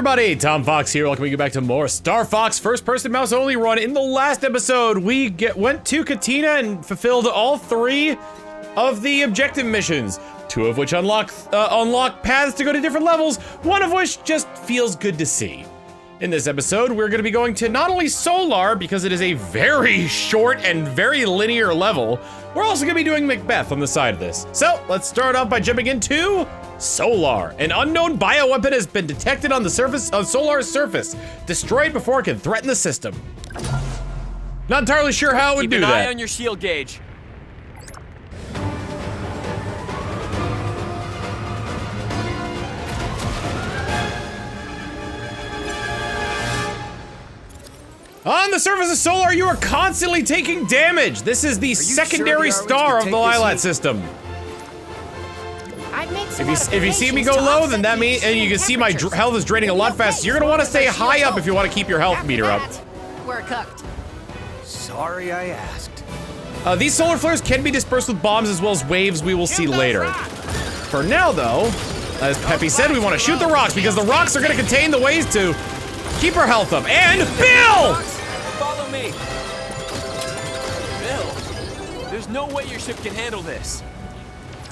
everybody, Tom Fawkes here, welcoming you back to more Star Fox first-person mouse-only run. In the last episode, we went to Katina and fulfilled all 3 of the objective missions, 2 of which unlock paths to go to different levels, 1 of which just feels good to see. In this episode, we're gonna be going to not only Solar, because it is a very short and very linear level, we're also gonna be doing Macbeth on the side of this. So, let's start off by jumping into Solar. An unknown bioweapon has been detected on the surface of Solar's surface. Destroy it before it can threaten the system. Not entirely sure how it would do that. Keep an eye on your shield gauge. On the surface of Solar, you are constantly taking damage. This is the secondary star of the Lylat System. If you see me go low, then that means, and you can see my health is draining a lot faster. You're gonna want to stay high up if you want to keep your health meter up. We're cooked. Sorry I asked. These solar flares can be dispersed with bombs as well as waves we will see later. For now, though, as Peppy said, we want to shoot the rocks because the rocks are gonna contain the ways to keep our health up. And Bill! Follow me. Bill, there's no way your ship can handle this.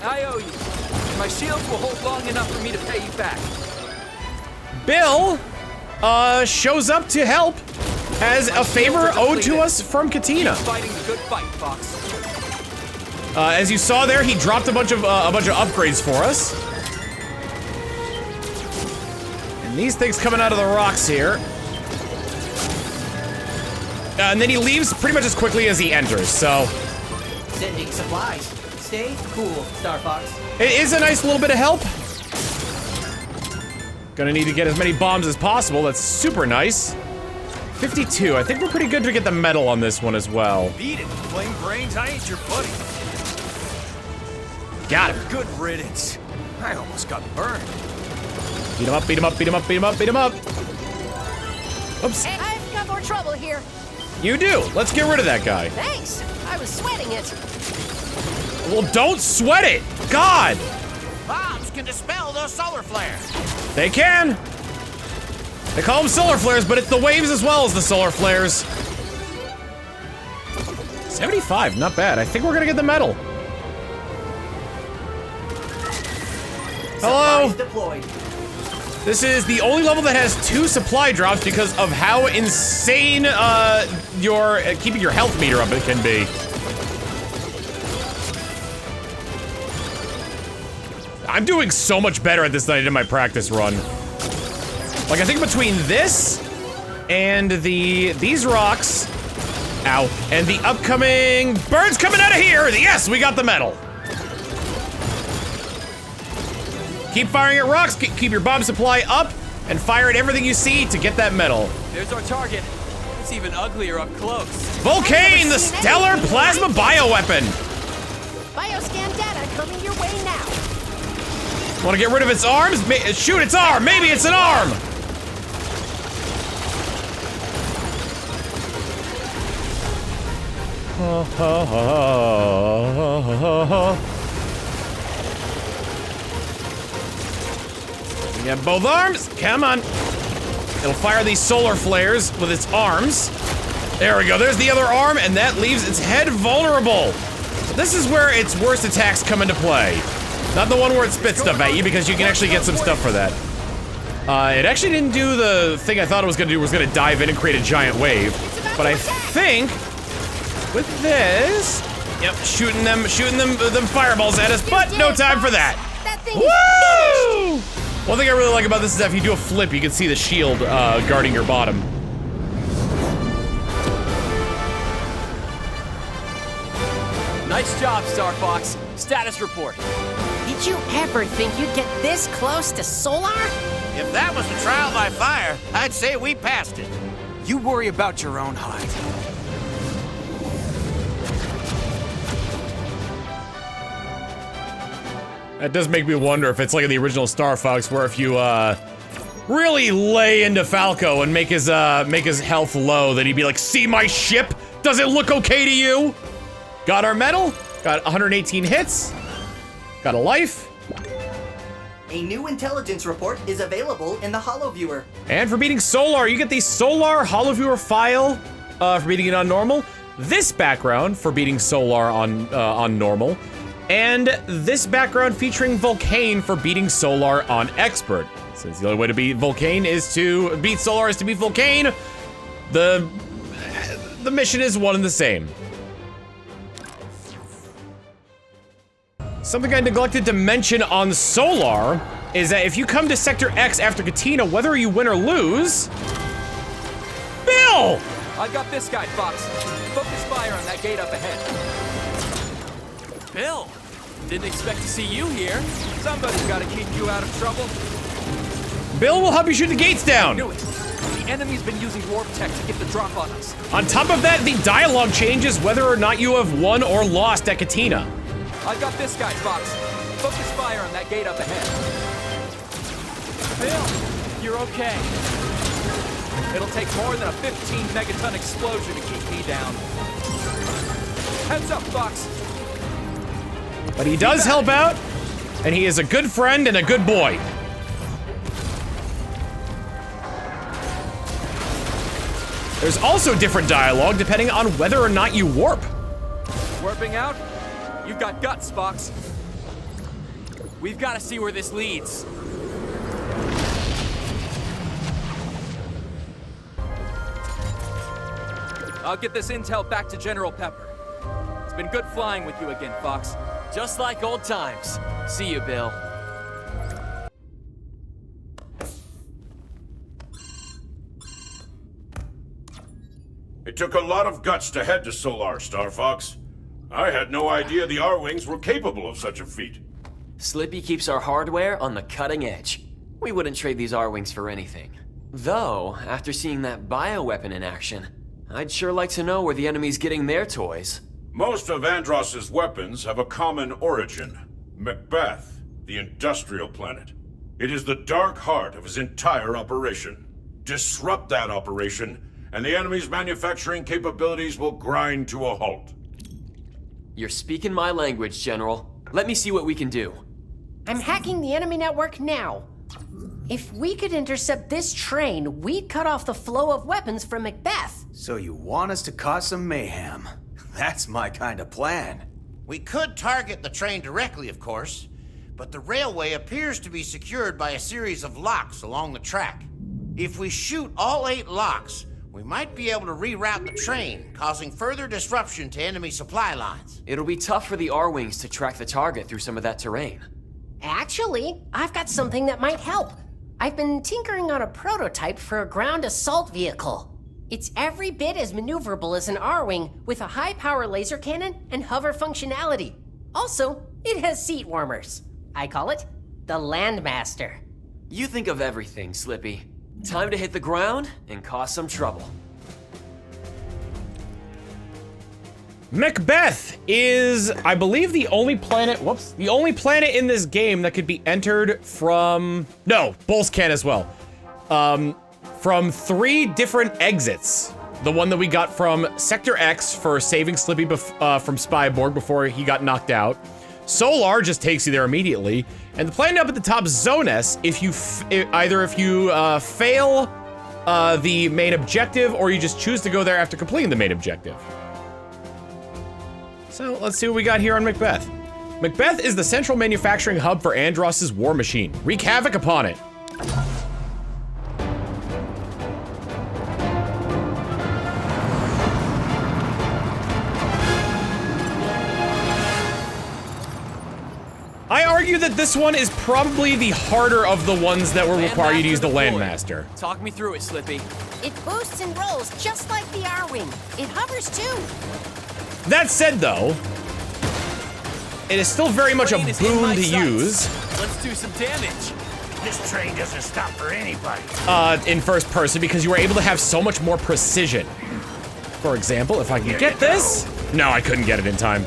I owe you. My shields will hold long enough for me to pay you back. Bill, shows up to help as a favor owed to us from Katina. Keep fighting the good fight, Fawkes. As you saw there, he dropped a bunch of upgrades for us. And these things coming out of the rocks here. And then he leaves pretty much as quickly as he enters, so. Sending supplies. Stay cool, Star Fox. It is a nice little bit of help. Gonna need to get as many bombs as possible. That's super nice. 52. I think we're pretty good to get the medal on this one as well. Beat it, plain brains. I ain't your buddy. Got him. Good riddance. I almost got burned. Beat him up, beat him up, beat him up, beat him up, beat him up. Oops. Hey, I've got more trouble here. You do. Let's get rid of that guy. Thanks. I was sweating it. Well, don't sweat it. God. Bombs can dispel those solar flares. They can. They call them solar flares, but it's the waves as well as the solar flares. 75, not bad. I think we're gonna get the medal. Hello. Supplies deployed. This is the only level that has 2 supply drops because of how insane your keeping your health meter up it can be. I'm doing so much better at this than I did in my practice run. Like, I think between this and these rocks, ow, and the upcoming birds coming out of here, yes, we got the medal. Keep firing at rocks, keep your bomb supply up, and fire at everything you see to get that medal. There's our target. It's even uglier up close. Volcane, the stellar plasma bioweapon. Bioscan data coming your way now. Want to get rid of its arms? Shoot its arm! Maybe it's an arm! You got both arms? Come on. It'll fire these solar flares with its arms. There we go. There's the other arm, and that leaves its head vulnerable. This is where its worst attacks come into play. Not the one where it spits stuff at you, because you can actually get some stuff for that. It actually didn't do the thing I thought it was gonna do, was gonna dive in and create a giant wave. But I think with this, yep, shooting them fireballs at us, but no time for that. Woo! One thing I really like about this is that if you do a flip, you can see the shield guarding your bottom. Nice job, Star Fox. Status report. Did you ever think you'd get this close to Solar? If that was a trial by fire, I'd say we passed it. You worry about your own hide. That does make me wonder if it's like in the original Star Fox, where if you really lay into Falco and make his health low, then he'd be like, "See my ship? Does it look okay to you?" Got our medal. Got 118 hits. Got a life. A new intelligence report is available in the HoloViewer. And for beating Solar, you get the Solar HoloViewer file for beating it on normal. This background for beating Solar on normal. And this background featuring Vulcane for beating Solar on Expert. Since the only way to beat Vulcane is to beat Solar is to beat Vulcane, the mission is one and the same. Something I neglected to mention on Solar is that if you come to Sector X after Katina, whether you win or lose, Bill! I got this guy, Fawkes. Focus fire on that gate up ahead. Bill, didn't expect to see you here. Somebody's got to keep you out of trouble. Bill will help you shoot the gates down. I knew it. The enemy's been using warp tech to get the drop on us. On top of that, the dialogue changes whether or not you have won or lost at Katina. I got this guy, Fawkes. Focus fire on that gate up ahead. Bill, you're okay. It'll take more than a 15 megaton explosion to keep me down. Heads up, Fawkes. But he does help out, and he is a good friend and a good boy. There's also different dialogue depending on whether or not you warp. Warping out? You've got guts, Fawkes. We've got to see where this leads. I'll get this intel back to General Pepper. It's been good flying with you again, Fawkes. Just like old times. See you, Bill. It took a lot of guts to head to Solar, Star Fox. I had no idea the R-Wings were capable of such a feat. Slippy keeps our hardware on the cutting edge. We wouldn't trade these R-Wings for anything. Though, after seeing that bioweapon in action, I'd sure like to know where the enemy's getting their toys. Most of Andross's weapons have a common origin. Macbeth, the industrial planet. It is the dark heart of his entire operation. Disrupt that operation, and the enemy's manufacturing capabilities will grind to a halt. You're speaking my language, General. Let me see what we can do. I'm hacking the enemy network now. If we could intercept this train, we'd cut off the flow of weapons from Macbeth. So you want us to cause some mayhem? That's my kind of plan. We could target the train directly, of course, but the railway appears to be secured by a series of locks along the track. If we shoot all 8 locks, we might be able to reroute the train, causing further disruption to enemy supply lines. It'll be tough for the R-Wings to track the target through some of that terrain. Actually, I've got something that might help. I've been tinkering on a prototype for a ground assault vehicle. It's every bit as maneuverable as an R-Wing with a high-power laser cannon and hover functionality. Also, it has seat warmers. I call it the Landmaster. You think of everything, Slippy. Time to hit the ground and cause some trouble. Macbeth is, I believe, the only planet, the only planet in this game that could be entered from, no, Bulls can as well. From 3 different exits. The one that we got from Sector X for saving Slippy from Spyborg before he got knocked out. Solar just takes you there immediately. And the planet up at the top, Zone S, if you fail the main objective or you just choose to go there after completing the main objective. So let's see what we got here on Macbeth. Macbeth is the central manufacturing hub for Andross's war machine. Wreak havoc upon it. I argue that this one is probably the harder of the ones that will require you to use the Landmaster. Talk me through it, Slippy. It boosts and rolls just like the R-Wing. It hovers too. That said, though, it is still very much a boon to use. Let's do some damage. This train doesn't stop for anybody. In first person because you were able to have so much more precision. For example, if I can get this. No, I couldn't get it in time.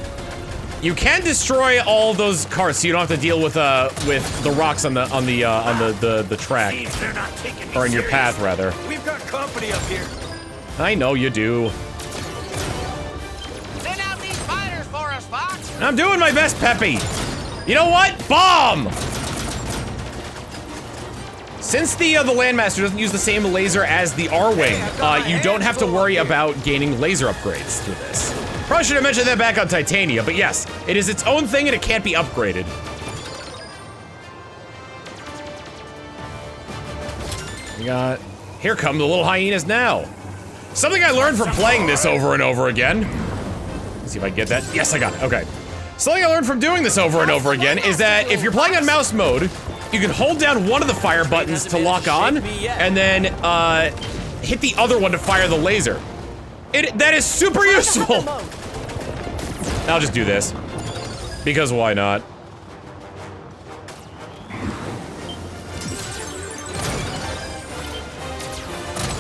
You can destroy all those cars, so you don't have to deal with the rocks on the track, They're not taking me or in your serious. path rather. We've got company up here. I know you do. Send out these fighters for us, Fawkes. I'm doing my best, Peppy. You know what? Bomb! Since the Landmaster doesn't use the same laser as the R-Wing, you don't have to worry about gaining laser upgrades through this. Probably should have mentioned that back on Titania, but yes, it is its own thing and it can't be upgraded. We got... Here come the little hyenas now. Something I learned from playing this over and over again. Let's see if I can get that. Yes, I got it. Okay. Something I learned from doing this over and over again is that if you're playing on mouse mode, you can hold down one of the fire buttons to lock on, and then hit the other one to fire the laser. That is super useful. I'll just do this. Because why not?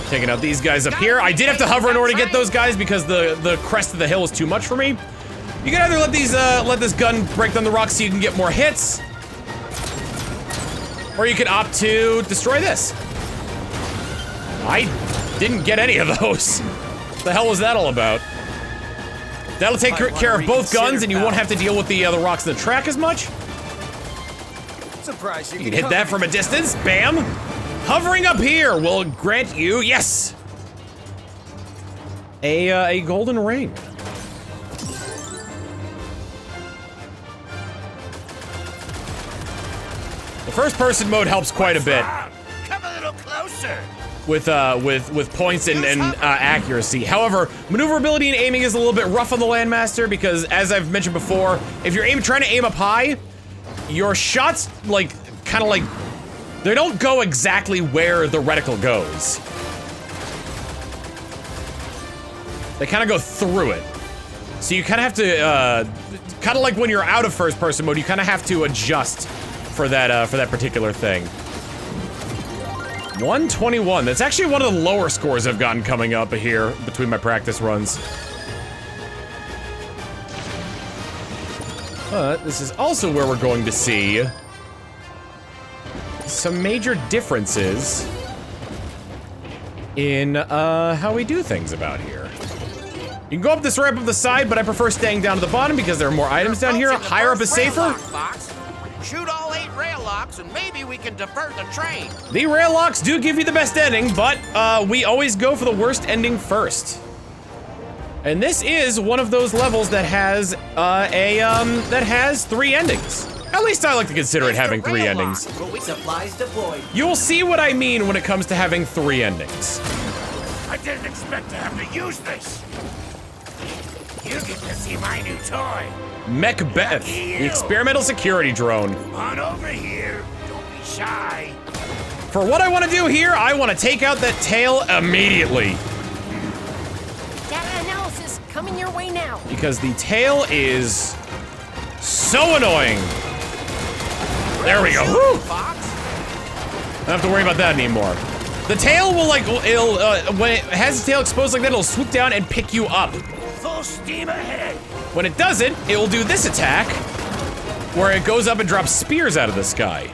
Taking out these guys up here. I did have to hover in order to get those guys because the crest of the hill is too much for me. You can either let this gun break down the rocks so you can get more hits, or you can opt to destroy this. I didn't get any of those. What the hell was that all about? That'll take care of both guns, and you won't have to deal with the rocks in the track as much. Surprise! You can hit that from a distance. Bam! Hovering up here will grant you, yes, a golden ring. The first-person mode helps quite a bit. Come a little closer. With points and accuracy. However, maneuverability and aiming is a little bit rough on the Landmaster because, as I've mentioned before, if you're trying to aim up high, your shots kind of they don't go exactly where the reticle goes. They kind of go through it. So you kind of have to, kind of like when you're out of first-person mode, you kind of have to adjust for that particular thing. 121. That's actually one of the lower scores I've gotten coming up here between my practice runs. But this is also where we're going to see some major differences in how we do things about here. You can go up this ramp up the side, but I prefer staying down to the bottom because there are more items down here. Higher up is safer. Shoot all 8 rail locks and maybe we can divert the train. The rail locks do give you the best ending, but we always go for the worst ending first. And this is one of those levels that has that has 3 endings. At least I like to consider it having 3 endings. Supplies deployed. You will see what I mean when it comes to having 3 endings. I didn't expect to have to use this. You get to see my new toy. Macbeth, the experimental security drone. On over here. Don't be shy. For what I want to do here, I want to take out that tail immediately. Data analysis coming your way now. Because the tail is so annoying. There we go. Woo! I don't have to worry about that anymore. The tail will when it has its tail exposed like that, it'll swoop down and pick you up. Full steam ahead. When it doesn't, it will do this attack, where it goes up and drops spears out of the sky.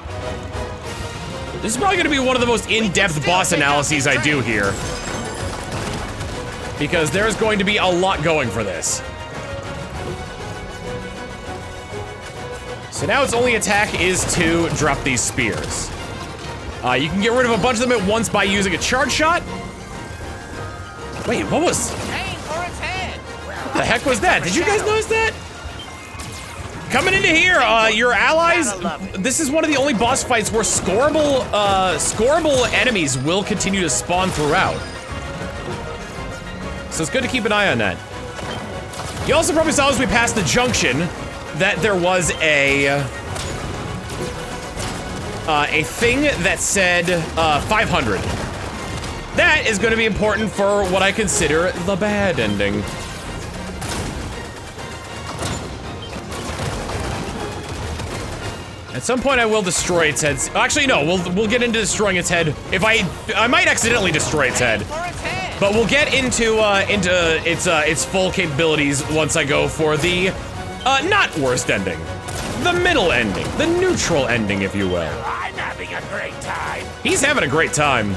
This is probably gonna be one of the most in-depth boss analyses I do here. Because there's going to be a lot going for this. So now its only attack is to drop these spears. You can get rid of a bunch of them at once by using a charge shot. Wait, what was... What the heck was that? Did you guys notice that? Coming into here, your allies, this is one of the only boss fights where scoreable enemies will continue to spawn throughout. So it's good to keep an eye on that. You also probably saw as we passed the junction that there was a thing that said 500. That is going to be important for what I consider the bad ending. At some point I will destroy its head. Actually, no, we'll get into destroying its head. If I might accidentally destroy its head. But we'll get into its full capabilities once I go for the not worst ending. The middle ending. The neutral ending, if you will. I'm having a great time. He's having a great time.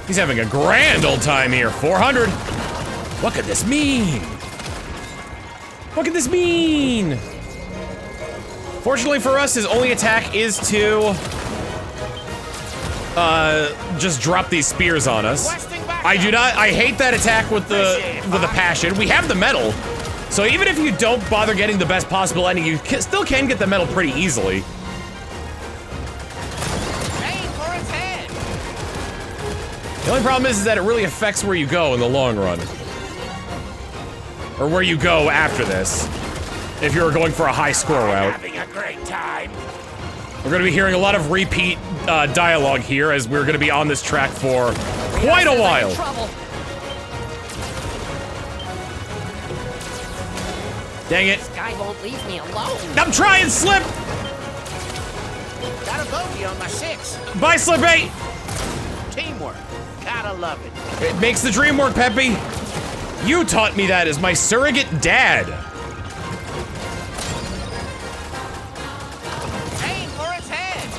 He's having a grand old time here. 400. What could this mean? What could this mean? Fortunately for us, his only attack is to just drop these spears on us. I hate that attack with the passion. We have the metal, so even if you don't bother getting the best possible ending, you still can get the metal pretty easily. The only problem is that it really affects where you go in the long run. Or where you go after this. If you're going for a high score route. Having a great time. We're gonna be hearing a lot of repeat dialogue here as we're gonna be on this track for quite a while. Dang it. This guy won't leave me alone. I'm trying, Slip! Got a bogey on my 6. Bye, Slippy! Teamwork. Gotta love it. It makes the dream work, Peppy. You taught me that as my surrogate dad. Aim for his head.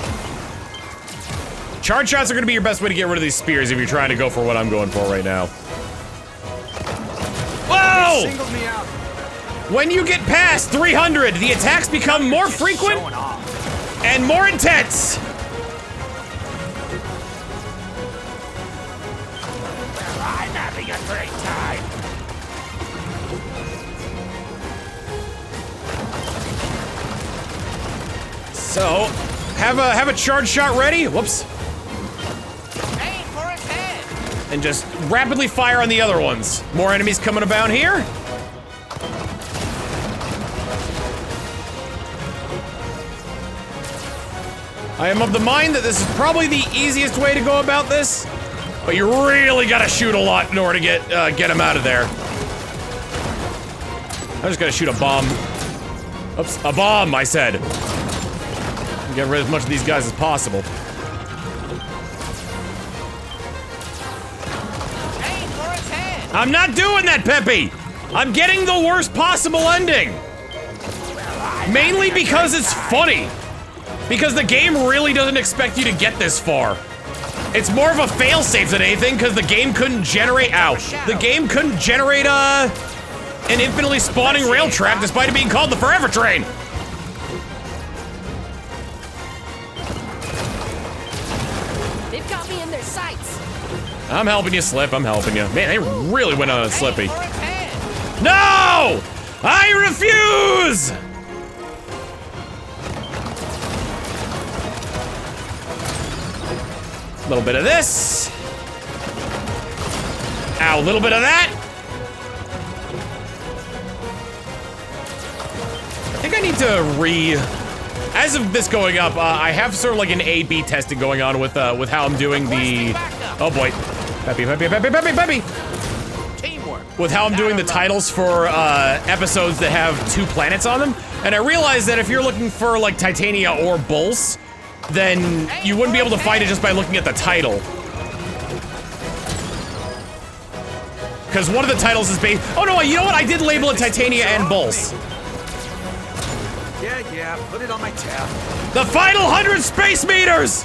Charge shots are gonna be your best way to get rid of these spears if you're trying to go for what I'm going for right now. Whoa! Singled me out. When you get past 300, the attacks become more frequent and more intense. I'm having a great time. So, have a charge shot ready. Whoops. Aim for his head. And just rapidly fire on the other ones. More enemies coming about here. I am of the mind that this is probably the easiest way to go about this, but you really gotta shoot a lot in order to get him out of there. I'm just gonna shoot a bomb. Oops, a bomb, I said. Get rid of as much of these guys as possible. Aim for his head. I'm not doing that, Peppy! I'm getting the worst possible ending! Mainly because it's funny. Because the game really doesn't expect you to get this far. It's more of a failsafe than anything, because the game couldn't generate- ow. The game couldn't generate, an infinitely spawning rail track despite it being called the Forever Train! They've got me in their sights. I'm helping you, Slip, I'm helping you. Man, they really went on Slippy. Aim for his head. No! I refuse! A little bit of this. Ow, a little bit of that. I think I need to as of this going up, I have sort of like an A/B testing going on with how I'm doing the, oh boy. Peppy. Teamwork. With how I'm doing the titles for episodes that have 2 planets on them. And I realized that if you're looking for like Titania or Bulls, then you wouldn't be able to find it just by looking at the title. Because one of the titles is based- oh no, you know what? I did label it Titania and Bulls. Yeah, put it on my tab. The final 100 space meters!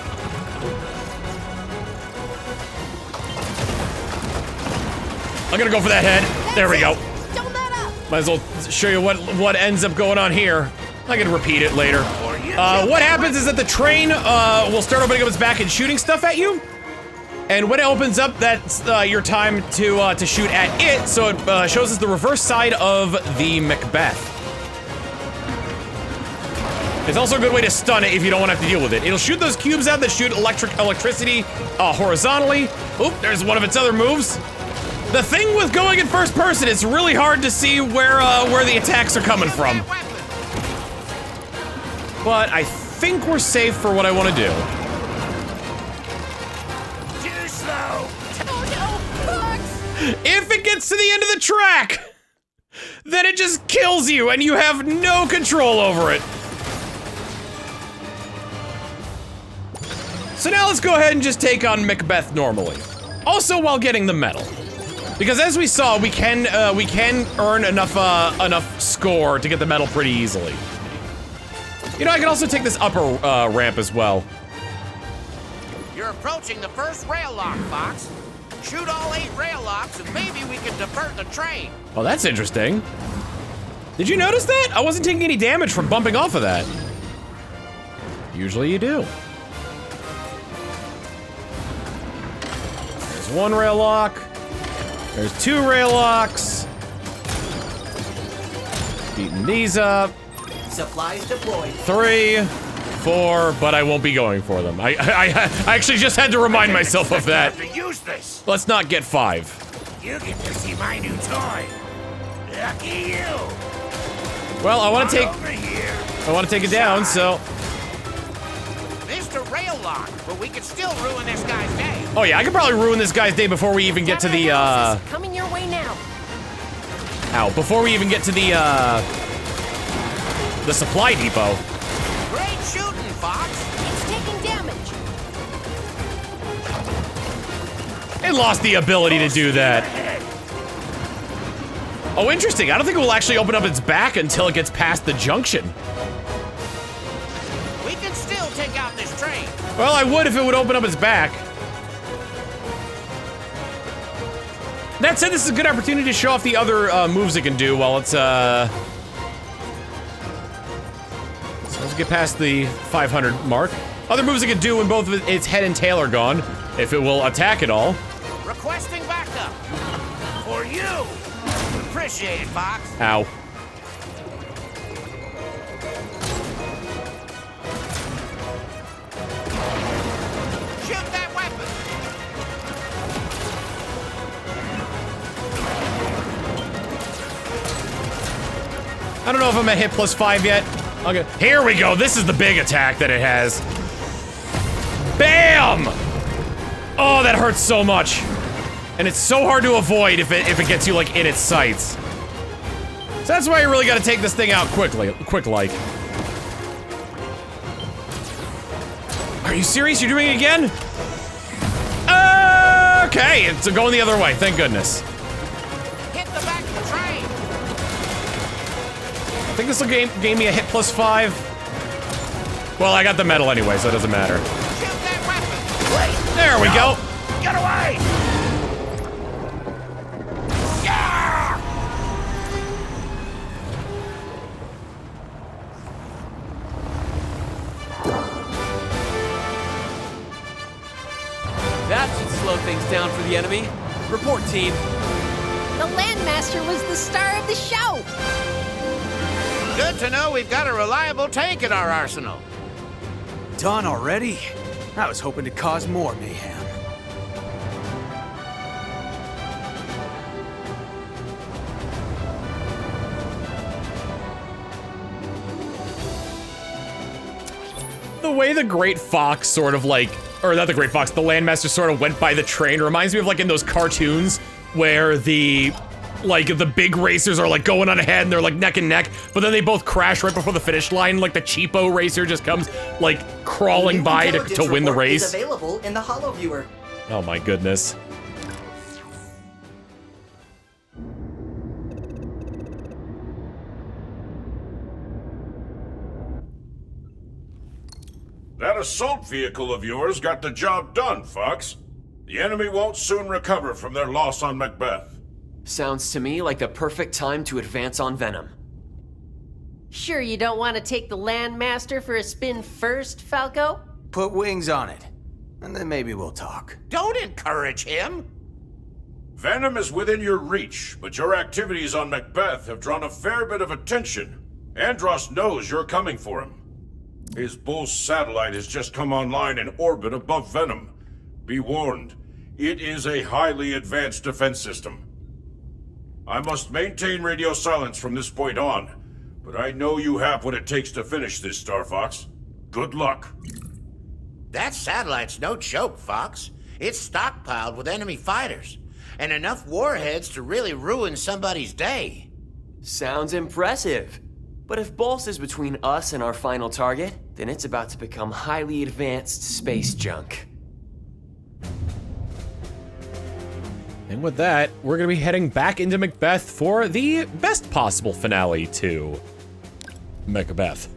I'm gonna go for that head. There we go. Don't let up. Might as well show you what ends up going on here. I can repeat it later. What happens is that the train will start opening up its back and shooting stuff at you. And when it opens up, that's your time to shoot at it, so it shows us the reverse side of the Macbeth. It's also a good way to stun it if you don't want to have to deal with it. It'll shoot those cubes out that shoot electricity horizontally. Oop, there's one of its other moves. The thing with going in first person, it's really hard to see where the attacks are coming from. But I think we're safe for what I want to do. Too slow. Oh no, Fawkes! If it gets to the end of the track, then it just kills you and you have no control over it. So now let's go ahead and just take on Macbeth normally. Also while getting the medal. Because as we saw, we can earn enough score to get the medal pretty easily. You know, I can also take this upper ramp as well. You're approaching the first rail lock, Fawkes. Shoot all 8 rail locks and maybe we can divert the train. Oh, that's interesting. Did you notice that? I wasn't taking any damage from bumping off of that. Usually you do. There's 1 rail lock. There's 2 rail locks. Beating these up. Supplies deployed. 3, 4, but I won't be going for them. I actually just had to remind myself of that. To use this. Let's not get 5. You get to see my new toy. Lucky you. Well, I want to take Over here. it down, so. Mr. Rail Lock, but we could still ruin this guy's day. Oh yeah, I could probably ruin this guy's day before we even get to the Coming your way now. Ow, before we even get to the supply depot. Great shooting, Fawkes. It's taking damage. It lost the ability to do that. Oh, interesting. I don't think it will actually open up its back until it gets past the junction. We can still take out this train. Well, I would if it would open up its back. That said, this is a good opportunity to show off the other moves it can do while it's, So let's get past the 500 mark. Other moves it can do when both its head and tail are gone, if it will attack at all. Requesting backup. For you. Appreciate it, Fawkes. Ow. Shoot that weapon. I don't know if I'm at hit +5 yet. Okay, here we go. This is the big attack that it has. Bam! Oh, that hurts so much. And it's so hard to avoid if it gets you like in its sights. So that's why you really got to take this thing out quick like. Are you serious? You're doing it again? Okay, it's going the other way. Thank goodness. Hit the back of the train. I think this will gain me a hit +5. Well, I got the medal anyway, so it doesn't matter. Shoot that weapon. Wait. There we go. Get away. Yeah! That should slow things down for the enemy. Report, team. The Landmaster was the star of the show. Good to know we've got a reliable tank in our arsenal. Done already? I was hoping to cause more mayhem. The way the Great Fawkes sort of like, or not the Great Fawkes, the Landmaster sort of went by the train reminds me of like in those cartoons where the big racers are like going on ahead and they're like neck and neck, but then they both crash right before the finish line. Like the cheapo racer just comes like crawling by to win the race. Is available in the Holo Viewer. Oh my goodness. That assault vehicle of yours got the job done, Fawkes. The enemy won't soon recover from their loss on Macbeth. Sounds to me like the perfect time to advance on Venom. Sure you don't want to take the Landmaster for a spin first, Falco? Put wings on it, and then maybe we'll talk. Don't encourage him. Venom is within your reach, but your activities on Macbeth have drawn a fair bit of attention. Andross knows you're coming for him. His Bull satellite has just come online in orbit above Venom. Be warned, it is a highly advanced defense system. I must maintain radio silence from this point on, but I know you have what it takes to finish this, Star Fox. Good luck. That satellite's no joke, Fawkes. It's stockpiled with enemy fighters, and enough warheads to really ruin somebody's day. Sounds impressive. But if Bulls is between us and our final target, then it's about to become highly advanced space junk. And with that, we're gonna be heading back into Macbeth for the best possible finale to Macbeth.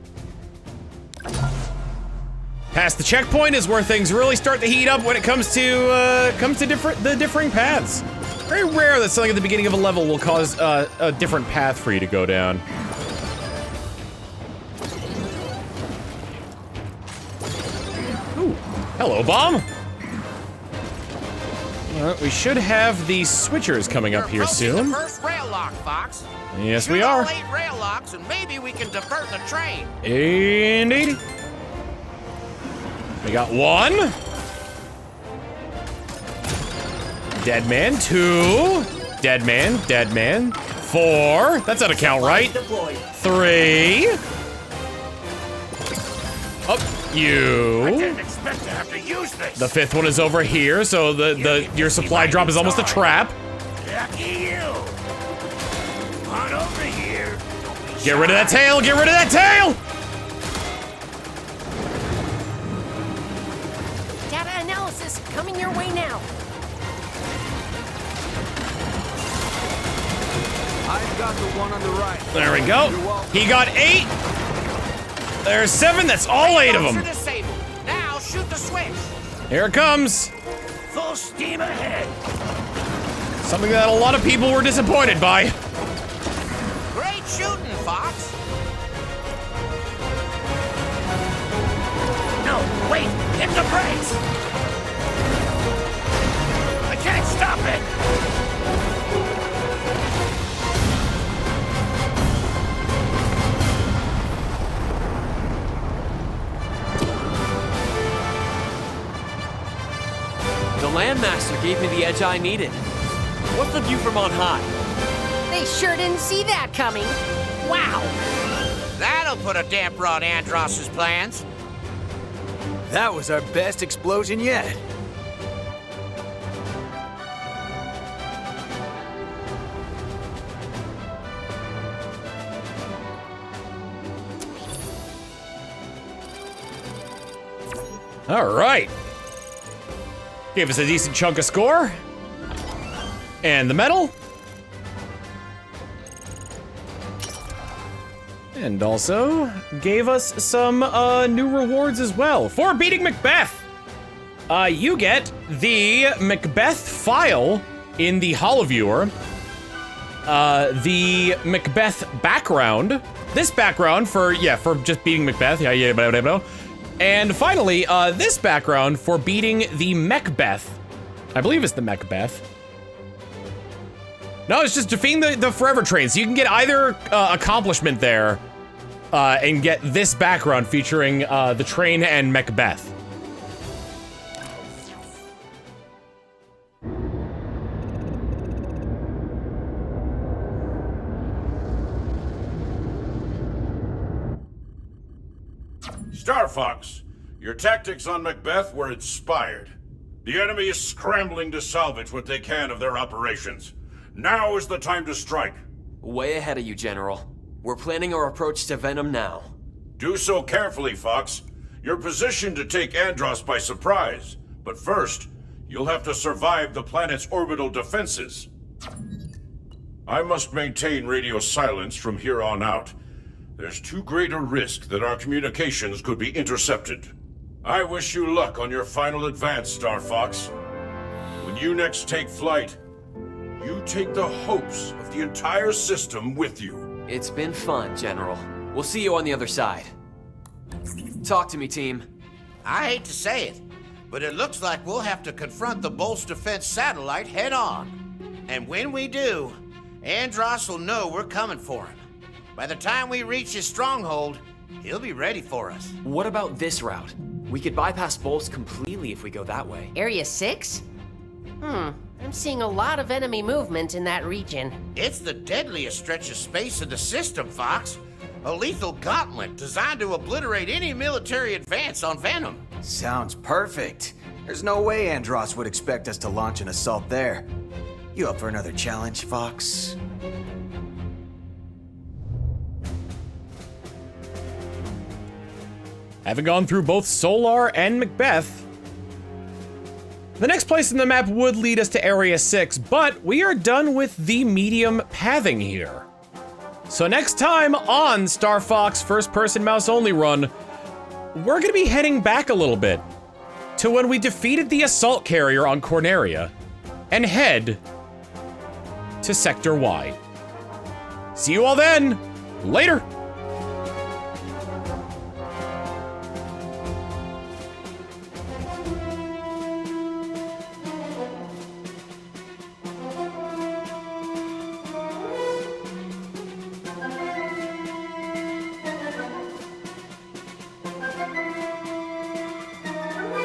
Past the checkpoint is where things really start to heat up when it comes to the differing paths. Very rare that something at the beginning of a level will cause a different path for you to go down. Ooh, hello, bomb. We should have the switchers coming up here soon. The first rail lock, Fawkes. Yes, Shoot we are. all 8 rail locks, and maybe we can divert the train. Indeed. We got 1. Dead man. 2. Dead man. Dead man. 4. That's out of count, right? 3. Oh, you. I didn't expect to have to use this. The 5th one is over here, so your supply drop is almost a trap. Lucky you. On over here. Get rid of that tail! Get rid of that tail! Data analysis coming your way now. I've got the one on the right. There we go. He got 8. There's 7. That's all 8 of them. Disabled. Now shoot the switch. Here it comes. Full steam ahead. Something that a lot of people were disappointed by. Great shooting, Fawkes. No, wait. Hit the brakes. I can't stop it. The Landmaster gave me the edge I needed. What's the view from on high? They sure didn't see that coming. Wow. That'll put a damper on Andross's plans. That was our best explosion yet. All right. Gave us a decent chunk of score. And the medal. And also gave us some new rewards as well for beating Macbeth. You get the Macbeth file in the Holoviewer, the Macbeth background, this background for just beating Macbeth, and finally this background for beating the Macbeth. I believe it's the Macbeth. No, it's just defeating the Forever Train. So you can get either accomplishment there and get this background featuring the train and Macbeth. Star Fox, your tactics on Macbeth were inspired. The enemy is scrambling to salvage what they can of their operations. Now is the time to strike. Way ahead of you, General. We're planning our approach to Venom now. Do so carefully, Fox. You're positioned to take Andross by surprise. But first, you'll have to survive the planet's orbital defenses. I must maintain radio silence from here on out. There's too great a risk that our communications could be intercepted. I wish you luck on your final advance, Star Fox. When you next take flight, you take the hopes of the entire system with you. It's been fun, General. We'll see you on the other side. Talk to me, team. I hate to say it, but it looks like we'll have to confront the Bolt's defense satellite head on. And when we do, Andross will know we're coming for him. By the time we reach his stronghold, he'll be ready for us. What about this route? We could bypass Bolts completely if we go that way. Area 6? I'm seeing a lot of enemy movement in that region. It's the deadliest stretch of space in the system, Fawkes. A lethal gauntlet designed to obliterate any military advance on Venom. Sounds perfect. There's no way Andross would expect us to launch an assault there. You up for another challenge, Fawkes? Having gone through both Solar and Macbeth, the next place in the map would lead us to Area 6, but we are done with the medium pathing here. So next time on Star Fox First Person Mouse Only Run, we're gonna be heading back a little bit to when we defeated the assault carrier on Corneria and head to Sector Y. See you all then. Later.